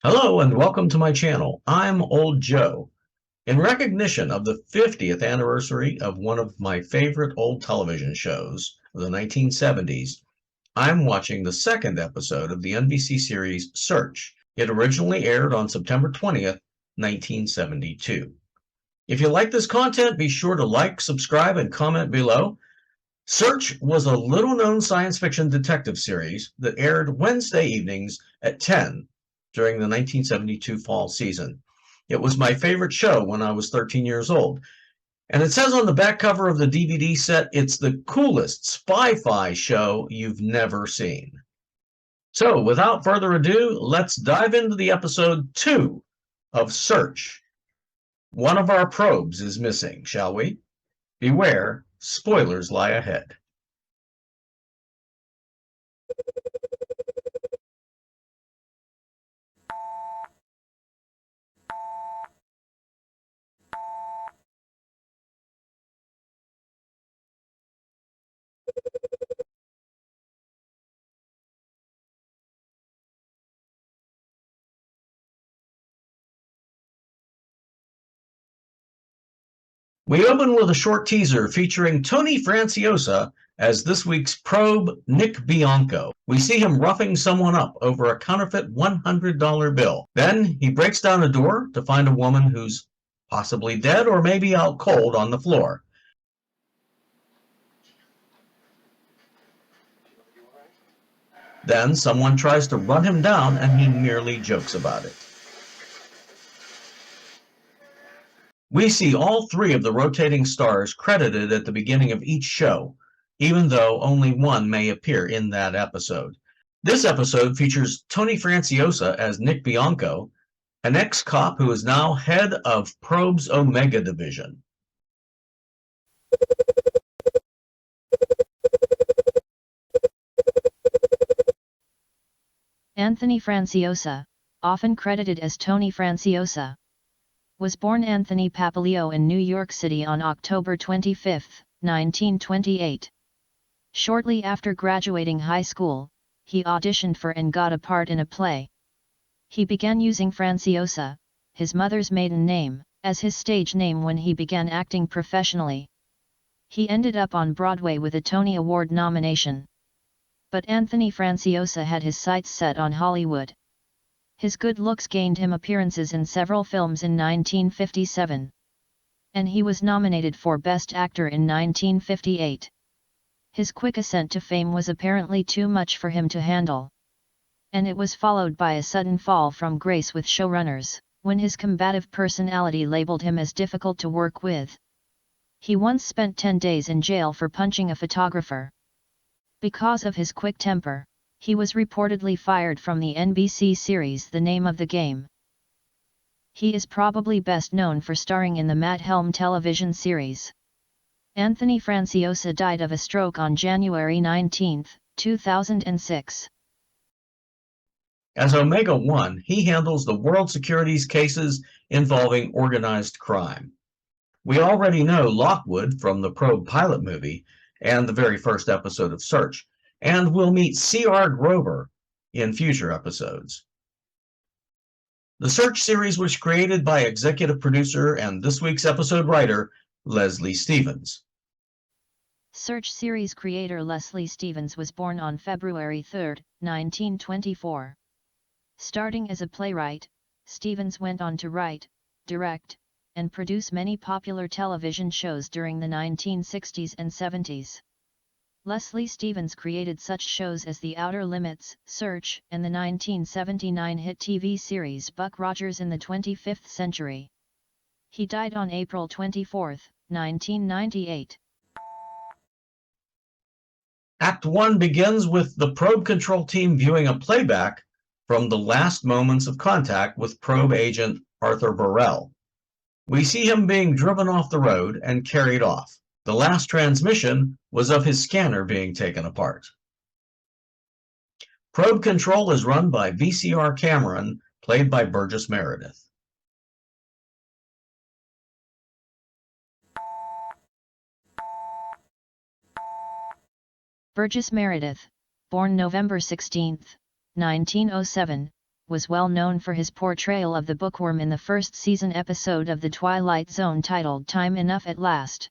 Hello and welcome to my channel. I'm Old Joe. In recognition of the 50th anniversary of one of my favorite old television shows of the 1970s, I'm watching the second episode of the NBC series Search. It originally aired on September 20th, 1972. If you like this content, be sure to like, subscribe, and comment below. Search was a little-known science fiction detective series that aired Wednesday evenings at 10 during the 1972 fall season. It was my favorite show when I was 13 years old. And it says on the back cover of the DVD set, it's the coolest spy-fi show you've never seen. So without further ado, let's dive into the episode 2 of Search. One of our probes is missing, shall we? Beware, spoilers lie ahead. We open with a short teaser featuring Tony Franciosa as this week's probe, Nick Bianco. We see him roughing someone up over a counterfeit $100 bill. Then he breaks down a door to find a woman who's possibly dead or maybe out cold on the floor. Then someone tries to run him down and he merely jokes about it. We see all three of the rotating stars credited at the beginning of each show, even though only one may appear in that episode. This episode features Tony Franciosa as Nick Bianco, an ex-cop who is now head of Probe's Omega Division. Anthony Franciosa, often credited as Tony Franciosa, was born Anthony Papaleo in New York City on October 25, 1928. Shortly after graduating high school, he auditioned for and got a part in a play. He began using Franciosa, his mother's maiden name, as his stage name when he began acting professionally. He ended up on Broadway with a Tony Award nomination. But Anthony Franciosa had his sights set on Hollywood. His good looks gained him appearances in several films in 1957. And he was nominated for Best Actor in 1958. His quick ascent to fame was apparently too much for him to handle. And it was followed by a sudden fall from grace with showrunners, when his combative personality labeled him as difficult to work with. He once spent 10 days in jail for punching a photographer. Because of his quick temper, he was reportedly fired from the NBC series The Name of the Game. He is probably best known for starring in the Matt Helm television series. Anthony Franciosa died of a stroke on January 19, 2006. As Omega 1, he handles the world securities cases involving organized crime. We already know Lockwood from the Probe pilot movie and the very first episode of Search, and we'll meet C.R. Grover in future episodes. The Search series was created by executive producer and this week's episode writer, Leslie Stevens. Search series creator Leslie Stevens was born on February 3, 1924. Starting as a playwright, Stevens went on to write, direct, and produce many popular television shows during the 1960s and 70s. Leslie Stevens created such shows as The Outer Limits, Search, and the 1979 hit TV series Buck Rogers in the 25th Century. He died on April 24, 1998. Act 1 begins with the Probe control team viewing a playback from the last moments of contact with Probe agent Arthur Burrell. We see him being driven off the road and carried off. The last transmission was of his scanner being taken apart. Probe control is run by VCR Cameron, played by Burgess Meredith. Burgess Meredith, born November 16, 1907, was well known for his portrayal of the bookworm in the first season episode of The Twilight Zone titled Time Enough at Last.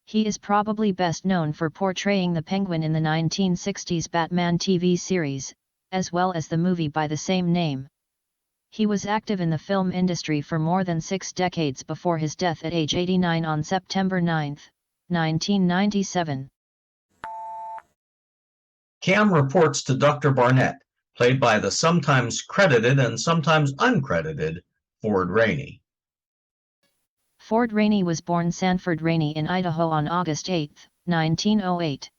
He is probably best known for portraying the Penguin in the 1960s Batman TV series, as well as the movie by the same name. He was active in the film industry for more than 6 decades before his death at age 89 on September 9, 1997. Cam reports to Dr. Barnett, played by the sometimes credited and sometimes uncredited Ford Rainey. Ford Rainey was born Sanford Rainey in Idaho on August 8, 1908.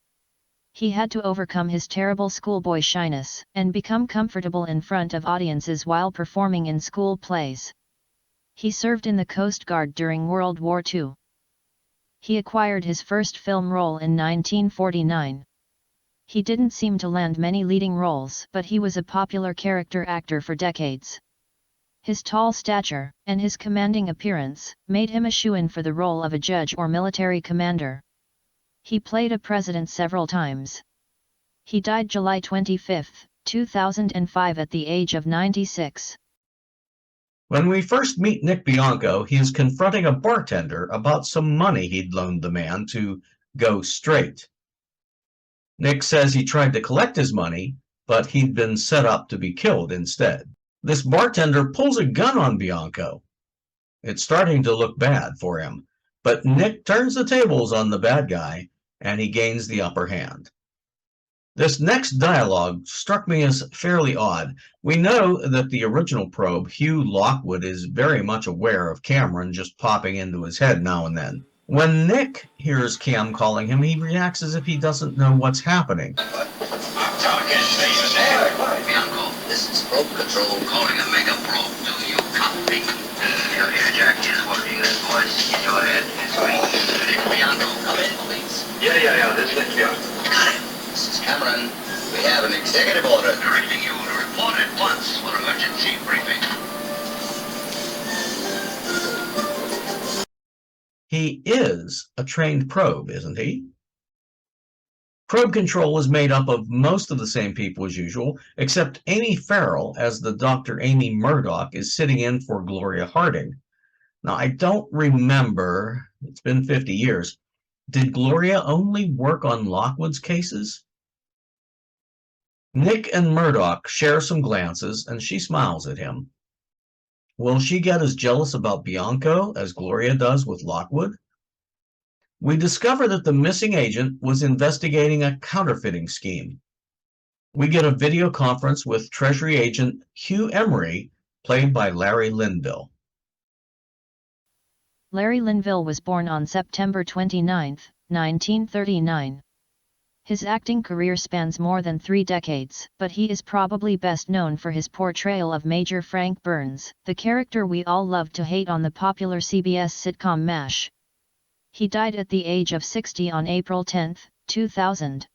He had to overcome his terrible schoolboy shyness and become comfortable in front of audiences while performing in school plays. He served in the Coast Guard during World War II. He acquired his first film role in 1949. He didn't seem to land many leading roles, but he was a popular character actor for decades. His tall stature and his commanding appearance made him a shoo-in for the role of a judge or military commander. He played a president several times. He died July 25, 2005 at the age of 96. When we first meet Nick Bianco, he is confronting a bartender about some money he'd loaned the man to go straight. Nick says he tried to collect his money, but he'd been set up to be killed instead. This bartender pulls a gun on Bianco. It's starting to look bad for him, but Nick turns the tables on the bad guy, and he gains the upper hand. This next dialogue struck me as fairly odd. We know that the original probe, Hugh Lockwood, is very much aware of Cameron just popping into his head now and then. When Nick hears Cam calling him, he reacts as if he doesn't know what's happening. Bianco, this is probe control calling a mega probe. Do you copy? Your jack is working. This voice in your head is green. Nick Bianco, come in, please. Yeah, this is Nick Bianco. Got it. This is Cameron. We have an executive order directing you to report at once for emergency briefing. He is a trained probe, isn't he? Probe control is made up of most of the same people as usual, except Amy Farrell as the Dr. Amy Murdoch is sitting in for Gloria Harding. Now, I don't remember, it's been 50 years, did Gloria only work on Lockwood's cases? Nick and Murdoch share some glances, and she smiles at him. Will she get as jealous about Bianco as Gloria does with Lockwood? We discover that the missing agent was investigating a counterfeiting scheme. We get a video conference with Treasury agent Hugh Emery, played by Larry Linville. Larry Linville was born on September 29, 1939. His acting career spans more than 3 decades, but he is probably best known for his portrayal of Major Frank Burns, the character we all loved to hate on the popular CBS sitcom MASH. He died at the age of 60 on April 10, 2000.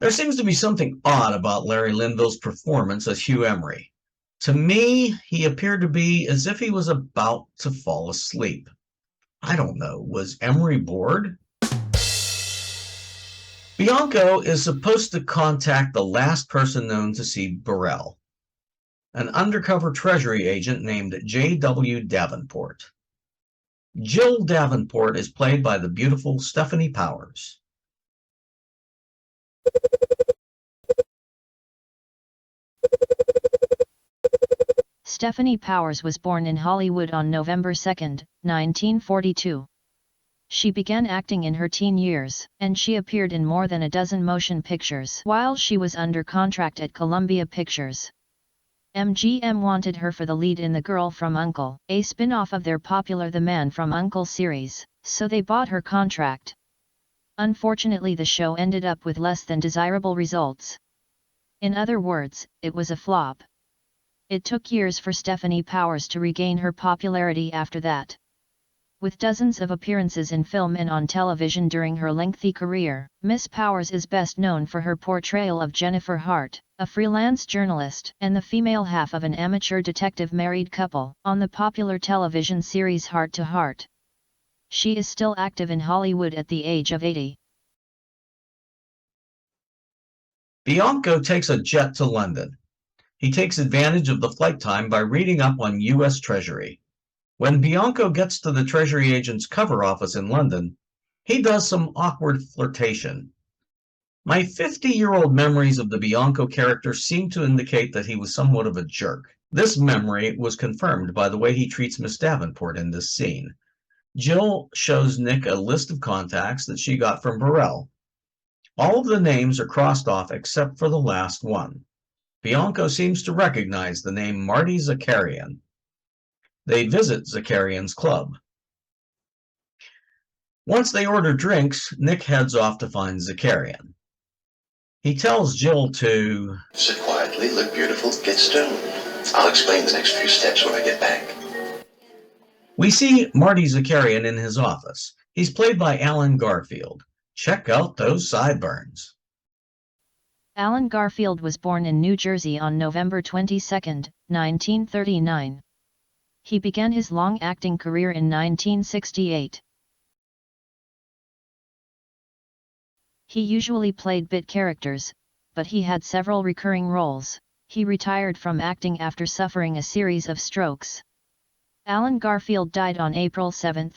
There seems to be something odd about Larry Linville's performance as Hugh Emery. To me, he appeared to be as if he was about to fall asleep. I don't know, was Emery bored? Bianco is supposed to contact the last person known to see Burrell, an undercover Treasury agent named J.W. Davenport. Jill Davenport is played by the beautiful Stephanie Powers. Stephanie Powers was born in Hollywood on November 2, 1942. She began acting in her teen years, and she appeared in more than a dozen motion pictures while she was under contract at Columbia Pictures. MGM wanted her for the lead in The Girl from U.N.C.L., a spin-off of their popular The Man from U.N.C.L. series, so they bought her contract. Unfortunately, the show ended up with less than desirable results. In other words, it was a flop. It took years for Stephanie Powers to regain her popularity after that. With dozens of appearances in film and on television during her lengthy career, Miss Powers is best known for her portrayal of Jennifer Hart, a freelance journalist and the female half of an amateur detective married couple, on the popular television series Heart to Heart. She is still active in Hollywood at the age of 80. Bianco takes a jet to London, He takes advantage of the flight time by reading up on U.S. Treasury. When Bianco gets to the Treasury agent's cover office in London, he does some awkward flirtation. My 50-year-old memories of the Bianco character seem to indicate that he was somewhat of a jerk. This memory was confirmed by the way he treats Miss Davenport in this scene. Jill shows Nick a list of contacts that she got from Burrell. All of the names are crossed off except for the last one. Bianco seems to recognize the name Marty Zakarian. They visit Zakarian's club. Once they order drinks, Nick heads off to find Zakarian. He tells Jill to sit quietly, look beautiful, get stoned. I'll explain the next few steps when I get back. We see Marty Zakarian in his office. He's played by Alan Garfield. Check out those sideburns. Alan Garfield was born in New Jersey on November 22, 1939. He began his long acting career in 1968. He usually played bit characters, but he had several recurring roles. He retired from acting after suffering a series of strokes. Alan Garfield died on April 7,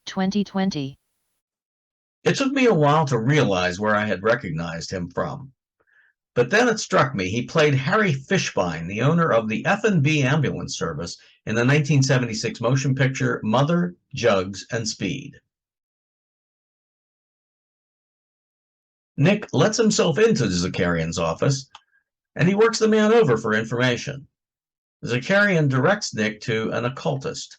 2020. It took me a while to realize where I had recognized him from. But then it struck me he played Harry Fishbein, the owner of the F&B ambulance service in the 1976 motion picture Mother, Jugs, and Speed. Nick lets himself into Zakarian's office, and he works the man over for information. Zakarian directs Nick to an occultist.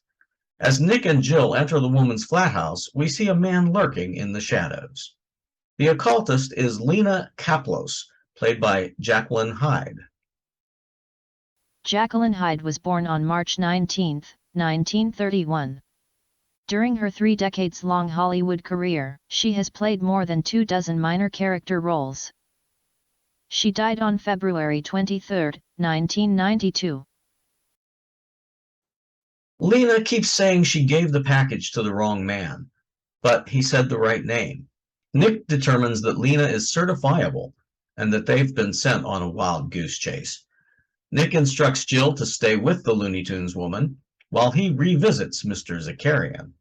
As Nick and Jill enter the woman's flat house, we see a man lurking in the shadows. The occultist is Lena Kaplos, played by Jacqueline Hyde. Jacqueline Hyde was born on March 19, 1931. During her 3 decades-long Hollywood career, she has played more than 24 minor character roles. She died on February 23, 1992. Lena keeps saying she gave the package to the wrong man, but he said the right name. Nick determines that Lena is certifiable and that they've been sent on a wild goose chase. Nick instructs Jill to stay with the Looney Tunes woman while he revisits Mr. Zakarian.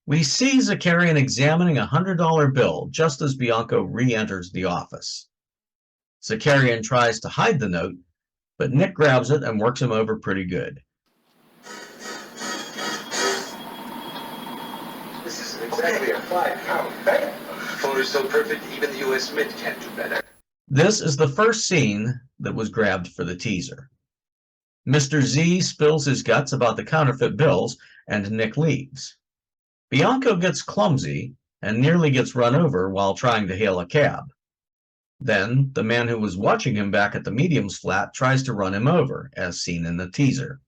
We see Zakarian examining a $100 bill just as Bianco re-enters the office. Zakarian tries to hide the note, but Nick grabs it and works him over pretty good. This isn't exactly a £5 bank. Phone is so perfect, even the U.S. Mint can't do better. This is the first scene that was grabbed for the teaser. Mr. Z spills his guts about the counterfeit bills, and Nick leaves. Bianco gets clumsy and nearly gets run over while trying to hail a cab. Then, the man who was watching him back at the medium's flat tries to run him over, as seen in the teaser.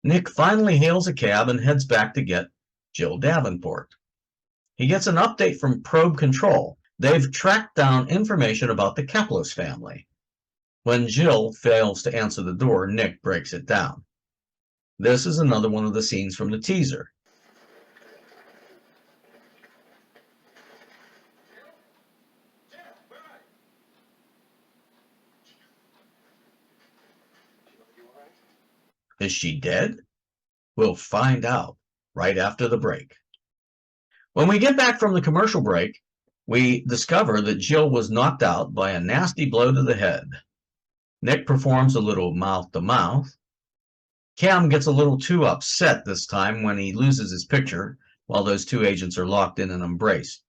Nick finally hails a cab and heads back to get Jill Davenport. He gets an update from Probe Control. They've tracked down information about the Kaplos family. When Jill fails to answer the door, Nick breaks it down. This is another one of the scenes from the teaser. Is she dead? We'll find out right after the break. When we get back from the commercial break, we discover that Jill was knocked out by a nasty blow to the head. Nick performs a little mouth-to-mouth. Cam gets a little too upset this time when he loses his picture while those two agents are locked in an embrace.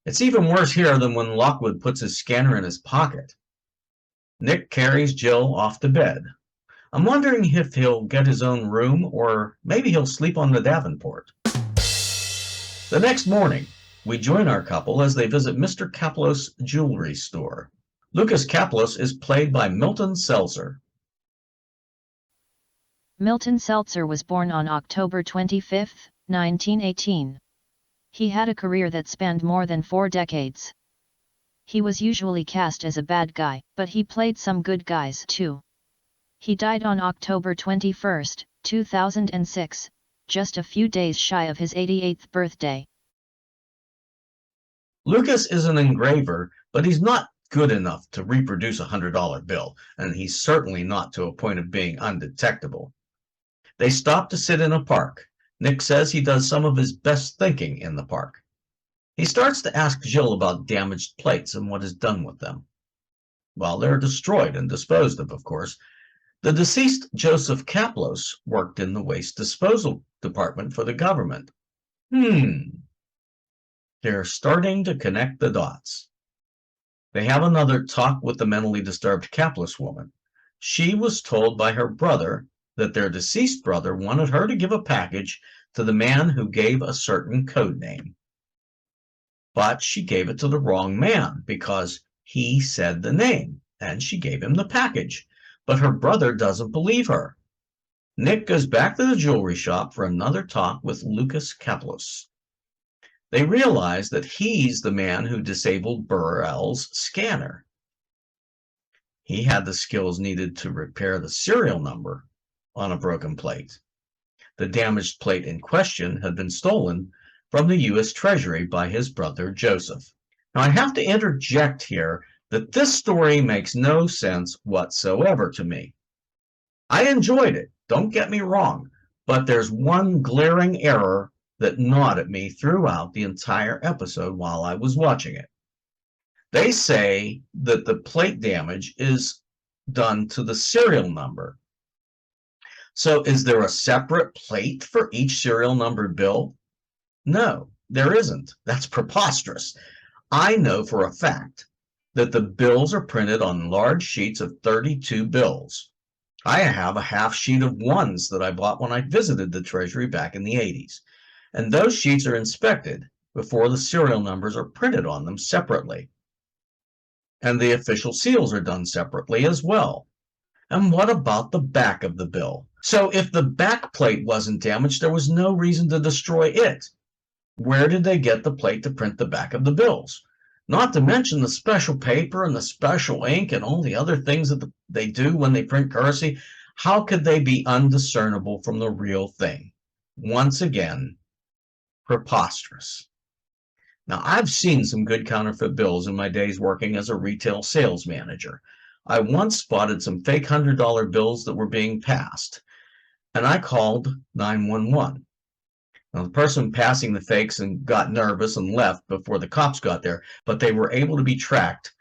It's even worse here than when Lockwood puts his scanner in his pocket. Nick carries Jill off to bed. I'm wondering if he'll get his own room or maybe he'll sleep on the Davenport. The next morning, we join our couple as they visit Mr. Kaplos' jewelry store. Lucas Kaplos is played by Milton Seltzer. Milton Seltzer was born on October 25, 1918. He had a career that spanned more than 4 decades. He was usually cast as a bad guy, but he played some good guys too. He died on October 21, 2006, just a few days shy of his 88th birthday. Lucas is an engraver, but he's not good enough to reproduce a $100 bill, and he's certainly not to a point of being undetectable. They stop to sit in a park. Nick says he does some of his best thinking in the park. He starts to ask Jill about damaged plates and what is done with them. Well, they're destroyed and disposed of course. The deceased Joseph Kaplos worked in the waste disposal department for the government. They're starting to connect the dots. They have another talk with the mentally disturbed Kaplos woman. She was told by her brother that their deceased brother wanted her to give a package to the man who gave a certain code name. But she gave it to the wrong man because he said the name, and she gave him the package. But her brother doesn't believe her. Nick goes back to the jewelry shop for another talk with Lucas Kaplos. They realize that he's the man who disabled Burrell's scanner. He had the skills needed to repair the serial number on a broken plate. The damaged plate in question had been stolen from the U.S. Treasury by his brother Joseph. Now I have to interject here that this story makes no sense whatsoever to me. I enjoyed it, don't get me wrong, but there's one glaring error that gnawed at me throughout the entire episode while I was watching it. They say that the plate damage is done to the serial number. So is there a separate plate for each serial numbered bill? No, there isn't. That's preposterous. I know for a fact that the bills are printed on large sheets of 32 bills. I have a half sheet of ones that I bought when I visited the Treasury back in the 80s. And those sheets are inspected before the serial numbers are printed on them separately. And the official seals are done separately as well. And what about the back of the bill? So if the back plate wasn't damaged, there was no reason to destroy it. Where did they get the plate to print the back of the bills? Not to mention the special paper and the special ink and all the other things that they do when they print currency. How could they be undiscernible from the real thing? Once again, preposterous. Now, I've seen some good counterfeit bills in my days working as a retail sales manager. I once spotted some fake $100 bills that were being passed, and I called 911. Now, the person passing the fakes and got nervous and left before the cops got there, but they were able to be tracked,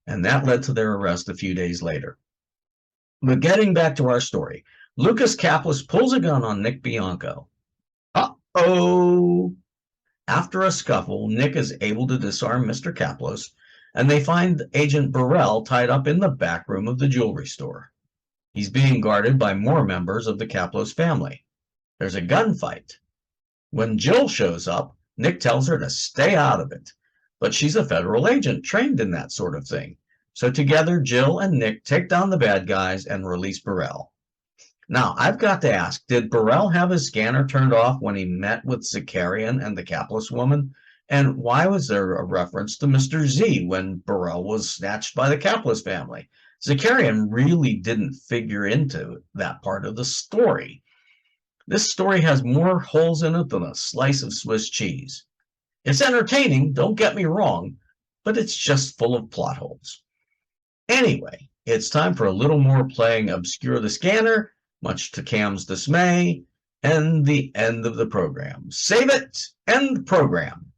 and that led to their arrest a few days later. But getting back to our story, Lucas Kaplos pulls a gun on Nick Bianco. Uh-oh! After a scuffle, Nick is able to disarm Mr. Kaplos, and they find Agent Burrell tied up in the back room of the jewelry store. He's being guarded by more members of the Kaplos family. There's a gunfight. When Jill shows up, Nick tells her to stay out of it, but she's a federal agent trained in that sort of thing. So together, Jill and Nick take down the bad guys and release Burrell. Now, I've got to ask, did Burrell have his scanner turned off when he met with Zakarian and the Kaplos woman? And why was there a reference to Mr. Z when Burrell was snatched by the Kaplos family? Zakarian really didn't figure into that part of the story. This story has more holes in it than a slice of Swiss cheese. It's entertaining, don't get me wrong, but it's just full of plot holes. Anyway, it's time for a little more playing Obscure the Scanner, much to Cam's dismay, and the end of the program. Save it, end program.